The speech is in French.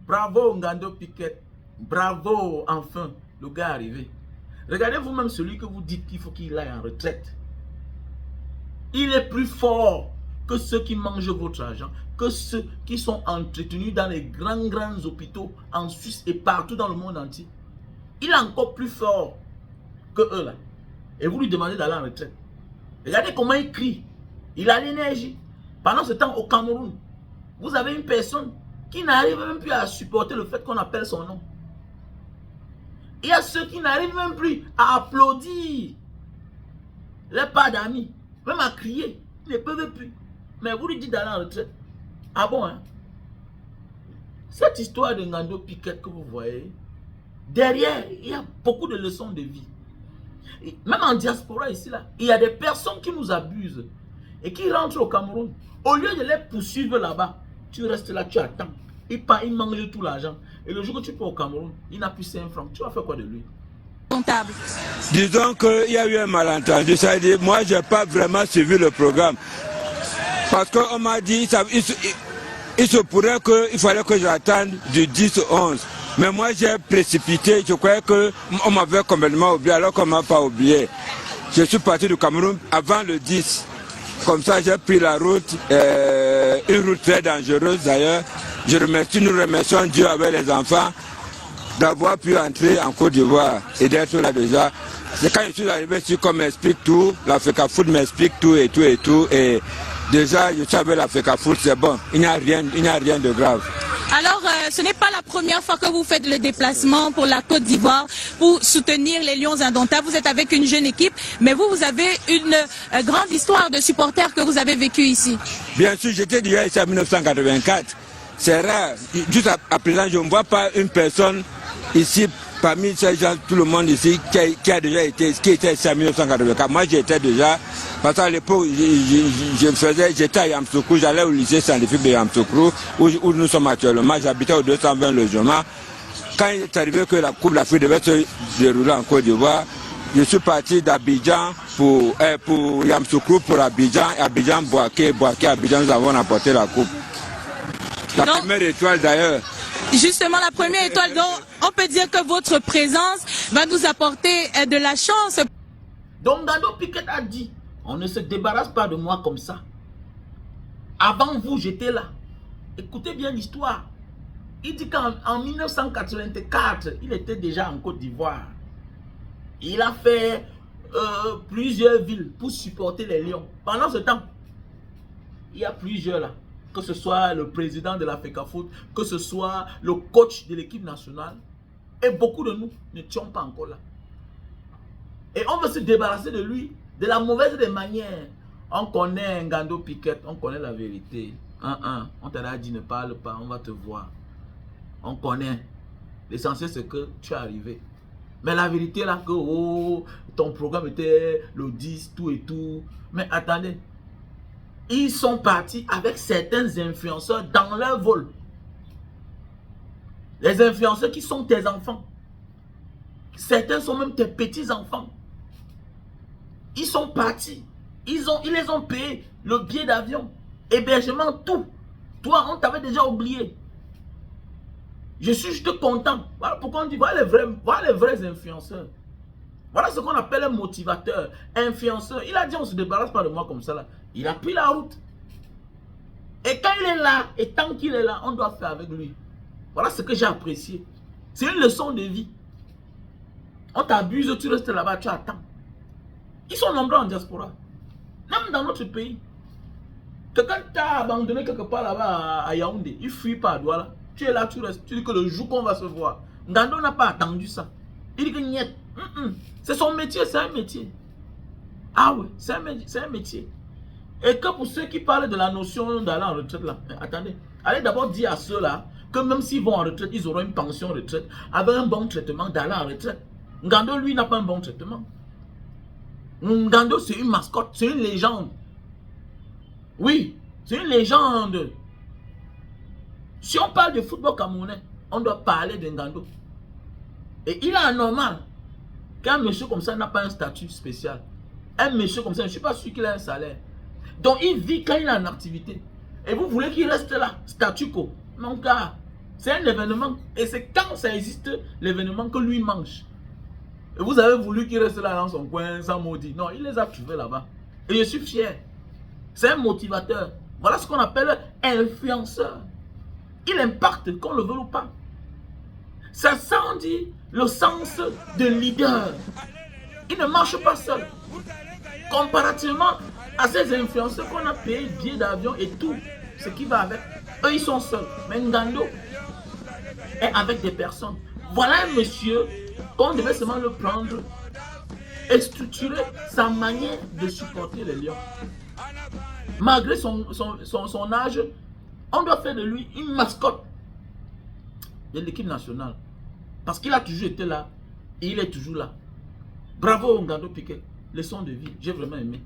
Bravo Ngando Piquet. Bravo, enfin, le gars est arrivé. Regardez vous-même celui que vous dites qu'il faut qu'il aille en retraite. Il est plus fort que ceux qui mangent votre argent, que ceux qui sont entretenus dans les grands hôpitaux en Suisse et partout dans le monde entier. Il est encore plus fort que eux là. Et vous lui demandez d'aller en retraite. Regardez comment il crie. Il a l'énergie. Pendant ce temps, au Cameroun, vous avez une personne qui n'arrive même plus à supporter le fait qu'on appelle son nom. Il y a ceux qui n'arrivent même plus à applaudir. Les pas d'amis, même à crier, ils ne peuvent plus. Mais vous lui dites d'aller en retraite. Ah bon, hein? Cette histoire de Ngando Piquet que vous voyez, derrière, il y a beaucoup de leçons de vie. Et même en diaspora ici, là, il y a des personnes qui nous abusent et qui rentrent au Cameroun. Au lieu de les poursuivre là-bas, tu restes là, tu attends. Il mange tout l'argent. Et le jour que tu pars au Cameroun, il n'a plus 5 francs. Tu vas faire quoi de lui? Comptable. Disons qu'il y a eu un malentendu. C'est-à-dire, moi, je n'ai pas vraiment suivi le programme. Parce qu'on m'a dit, il se pourrait qu'il fallait que j'attende du 10 au 11. Mais moi, j'ai précipité. Je croyais qu'on m'avait complètement oublié, alors qu'on ne m'a pas oublié. Je suis parti du Cameroun avant le 10. Comme ça, j'ai pris la route, une route très dangereuse d'ailleurs. Nous remercions Dieu avec les enfants d'avoir pu entrer en Côte d'Ivoire et d'être là déjà. C'est quand je suis arrivé ici qu'on m'explique tout, l'Africa Food m'explique tout et tout et tout. Et déjà, je suis avec l'Africa Food, c'est bon, il n'y a rien de grave. Alors, ce n'est pas la première fois que vous faites le déplacement pour la Côte d'Ivoire pour soutenir les Lions indomptables. Vous êtes avec une jeune équipe, mais vous avez une grande histoire de supporters que vous avez vécu ici. Bien sûr, j'étais déjà ici en 1984. C'est rare. Juste à présent, je ne vois pas une personne ici, parmi ces gens, tout le monde ici, qui a déjà été, qui était ici en 1984. Moi, j'étais déjà, parce qu'à l'époque, j'étais à Yamoussoukro, j'allais au lycée scientifique de Yamoussoukro, où nous sommes actuellement. J'habitais au 220 logements. Quand il est arrivé que la Coupe d'Afrique devait se dérouler en Côte d'Ivoire, je suis parti d'Abidjan pour Yamoussoukro, pour Abidjan, Abidjan, Boaké, Abidjan, nous avons remporté la Coupe. La première étoile d'ailleurs. Justement, la première étoile, donc on peut dire que votre présence va nous apporter de la chance. Donc Ngando Piquet a dit, on ne se débarrasse pas de moi comme ça. Avant vous, j'étais là. Écoutez bien l'histoire. Il dit qu'en 1984, il était déjà en Côte d'Ivoire. Il a fait plusieurs villes pour supporter les Lions. Pendant ce temps, il y a plusieurs là. Que ce soit le président de l'Africa Foot, que ce soit le coach de l'équipe nationale. Et beaucoup de nous ne sommes pas encore là. Et on veut se débarrasser de lui, de la mauvaise des manières. On connaît Ngando Piquet, on connaît la vérité. On t'a dit ne parle pas, on va te voir. On connaît. L'essentiel c'est que tu es arrivé. Mais la vérité là, que ton programme était le 10, tout et tout. Mais attendez. Ils sont partis avec certains influenceurs dans leur vol. Les influenceurs qui sont tes enfants. Certains sont même tes petits-enfants. Ils sont partis. Ils les ont payé le billet d'avion, hébergement, tout. Toi, on t'avait déjà oublié. Je suis juste content. Voilà pourquoi on dit, voilà les vrais influenceurs. Voilà ce qu'on appelle un motivateur, influenceur. Il a dit, on ne se débarrasse pas de moi comme ça là. Il a pris la route. Et quand il est là, et tant qu'il est là, on doit faire avec lui. Voilà ce que j'ai apprécié. C'est une leçon de vie. On t'abuse, tu restes là-bas, tu attends. Ils sont nombreux en diaspora. Même dans notre pays. Quelqu'un t'a abandonné quelque part là-bas à Yaoundé. Il fuit pas à Douala. Tu es là, tu restes. Tu dis que le jour qu'on va se voir. Ngando n'a pas attendu ça. Il dit que niet. C'est son métier, c'est un métier. Ah oui, c'est un métier. Et que pour ceux qui parlent de la notion d'aller en retraite là, attendez, allez d'abord dire à ceux-là que même s'ils vont en retraite, ils auront une pension retraite avec un bon traitement d'aller en retraite. Ngando, lui, n'a pas un bon traitement. Ngando, c'est une mascotte, c'est une légende. Oui, c'est une légende. Si on parle de football camerounais, on doit parler de Ngando. Et il est anormal qu'un monsieur comme ça n'a pas un statut spécial. Un monsieur comme ça, je ne suis pas sûr qu'il a un salaire. Donc il vit quand il est en activité. Et vous voulez qu'il reste là, statu quo. Non, car C'est un événement. Et c'est quand ça existe, l'événement, que lui mange. Et vous avez voulu qu'il reste là dans son coin sans maudit. Non, il les a trouvés là-bas. Et je suis fier. C'est un motivateur. Voilà ce qu'on appelle influenceur. Il impacte, qu'on le veuille ou pas. Ça sent dit le sens de leader. Il ne marche pas seul. Comparativement à ces influenceurs qu'on a payé billets d'avion et tout, ce qui va avec. Eux, ils sont seuls. Mais Ngando est avec des personnes. Voilà un monsieur qu'on devait seulement le prendre et structurer sa manière de supporter les lions. Malgré son âge, on doit faire de lui une mascotte de l'équipe nationale. Parce qu'il a toujours été là et il est toujours là. Bravo Ngando Piquet, leçon de vie, j'ai vraiment aimé.